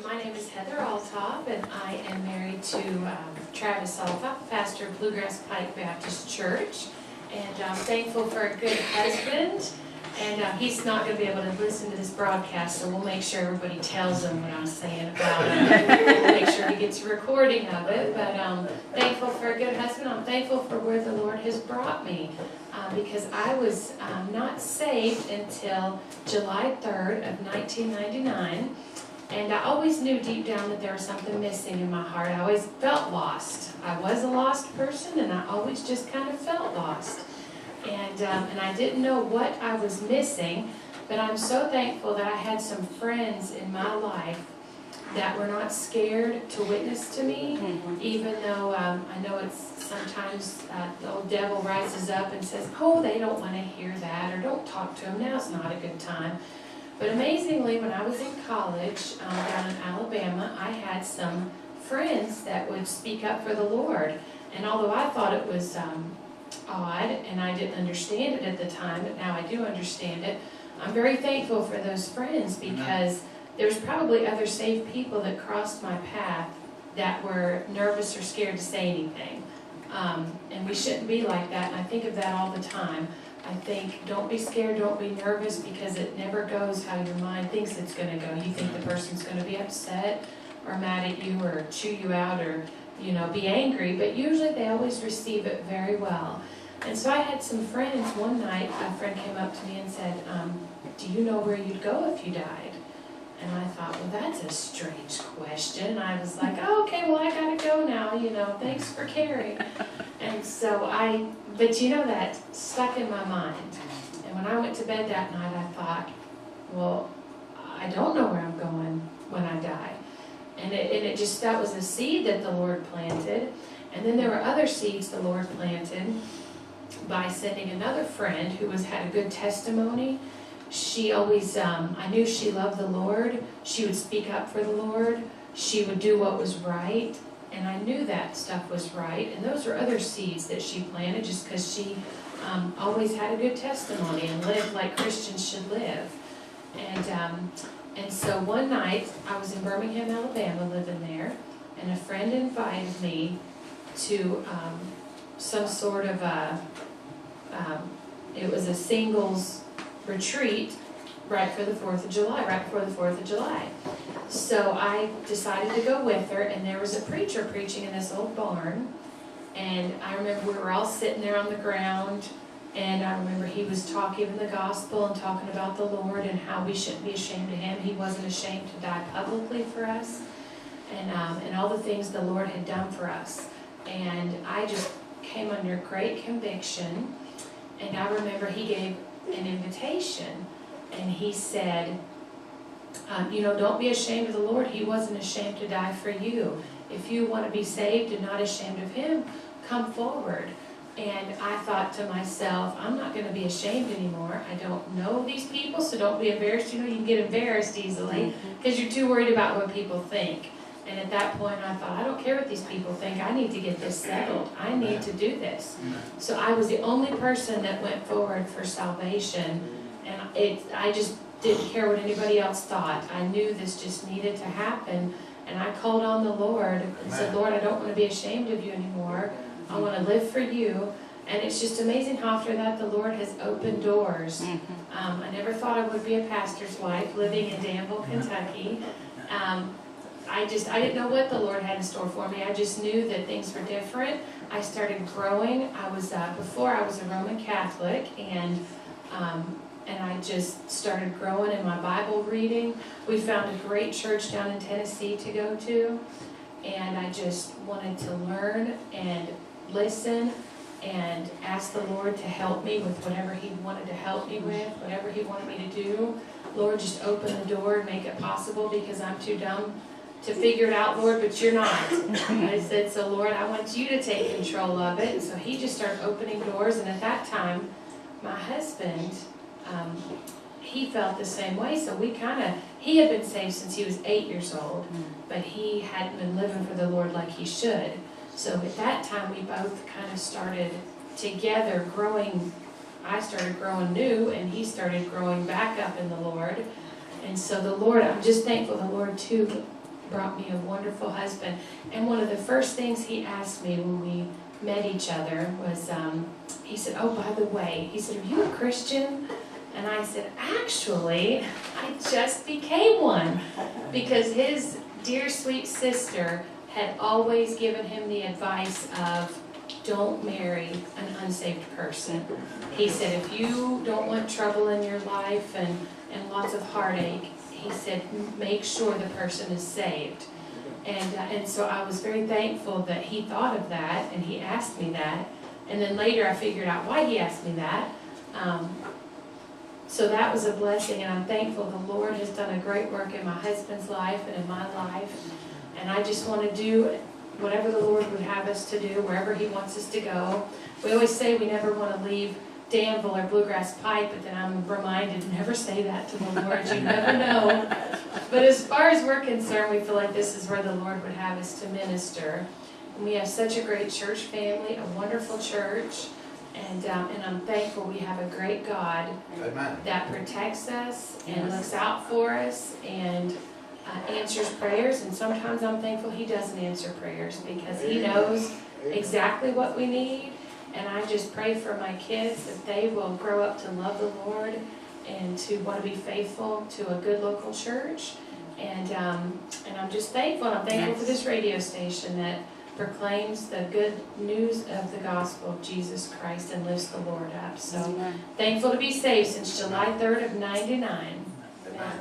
My name is Heather Alltop, and I am married to Travis Alltop, pastor of Bluegrass Pike Baptist Church. And I'm thankful for a good husband. And he's not going to be able to listen to this broadcast, so we'll make sure everybody tells him what I'm saying about him. We'll make sure he gets a recording of it. But I'm thankful for a good husband. I'm thankful for where the Lord has brought me. Because I was not saved until July 3rd of 1999. And I always knew deep down that there was something missing in my heart. I always felt lost. I was a lost person, and I always just kind of felt lost. And I didn't know what I was missing, but I'm so thankful that I had some friends in my life that were not scared to witness to me, even though I know it's sometimes the old devil rises up and says, oh, they don't want to hear that, or don't talk to them, now's not a good time. But amazingly, when I was in college down in Alabama, I had some friends that would speak up for the Lord. And although I thought it was odd, and I didn't understand it at the time, but now I do understand it, I'm very thankful for those friends, because there's probably other saved people that crossed my path that were nervous or scared to say anything. And we shouldn't be like that, and I think of that all the time. I think, don't be scared, don't be nervous, because it never goes how your mind thinks it's going to go. You think the person's going to be upset or mad at you or chew you out or, be angry, but usually they always receive it very well. And so I had some friends. One night, a friend came up to me and said, do you know where you'd go if you died? And I thought, well, that's a strange question. And I was like, oh, okay, well, I got to go now, thanks for caring. And so but that stuck in my mind. And when I went to bed that night, I thought, well, I don't know where I'm going when I die. And that was a seed that the Lord planted. And then there were other seeds the Lord planted by sending another friend who had a good testimony. She always, I knew she loved the Lord. She would speak up for the Lord. She would do what was right. And I knew that stuff was right. And those were other seeds that she planted just because she always had a good testimony and lived like Christians should live. And so one night, I was in Birmingham, Alabama, living there, and a friend invited me to some sort of it was a singles retreat right before the 4th of July. So I decided to go with her, and there was a preacher preaching in this old barn, and I remember we were all sitting there on the ground, and I remember he was talking the gospel and talking about the Lord and how we shouldn't be ashamed of Him. He wasn't ashamed to die publicly for us, and all the things the Lord had done for us. And I just came under great conviction, and I remember he gave an invitation, and he said, don't be ashamed of the Lord. He wasn't ashamed to die for you. If you want to be saved and not ashamed of Him, come forward. And I thought to myself, I'm not going to be ashamed anymore. I don't know these people, so don't be embarrassed. You can get embarrassed easily because you're too worried about what people think. And at that point, I thought, I don't care what these people think. I need to get this settled. I need to do this. So I was the only person that went forward for salvation, and I just didn't care what anybody else thought. I knew this just needed to happen, and I called on the Lord and said, Lord, I don't want to be ashamed of you anymore. I want to live for you. And it's just amazing how after that the Lord has opened doors. I never thought I would be a pastor's wife living in Danville, Kentucky. I didn't know what the Lord had in store for me. I just knew that things were different. I started growing. Before I was a Roman Catholic, and I just started growing in my Bible reading. We found a great church down in Tennessee to go to, and I just wanted to learn and listen and ask the Lord to help me with whatever He wanted to help me with, whatever He wanted me to do. Lord, just open the door and make it possible, because I'm too dumb to figure it out, Lord, but You're not. I said, so Lord, I want You to take control of it. And so He just started opening doors, and at that time, my husband, he felt the same way. So he had been saved since he was 8 years old, but he hadn't been living for the Lord like he should. So at that time, we both kind of started together growing. I started growing new, and he started growing back up in the Lord. And so the Lord, I'm just thankful the Lord too brought me a wonderful husband. And one of the first things he asked me when we met each other was, he said, oh, by the way, he said, are you a Christian? And I said, actually, I just became one. Because his dear sweet sister had always given him the advice of, don't marry an unsaved person. He said, if you don't want trouble in your life and lots of heartache, he said, make sure the person is saved. And so I was very thankful that he thought of that, and he asked me that. And then later I figured out why he asked me that. So that was a blessing, and I'm thankful the Lord has done a great work in my husband's life and in my life. And I just want to do whatever the Lord would have us to do, wherever He wants us to go. We always say we never want to leave Danville or Bluegrass Pike, but then I'm reminded, never say that to the Lord, you never know. But as far as we're concerned, we feel like this is where the Lord would have us to minister. And we have such a great church family, a wonderful church, and I'm thankful we have a great God that protects us and looks out for us and answers prayers. And sometimes I'm thankful He doesn't answer prayers because He knows exactly what we need. And I just pray for my kids that they will grow up to love the Lord and to want to be faithful to a good local church. And I'm just thankful. And I'm thankful for this radio station that proclaims the good news of the gospel of Jesus Christ and lifts the Lord up. So thankful to be saved since July 3rd of '99. Amen.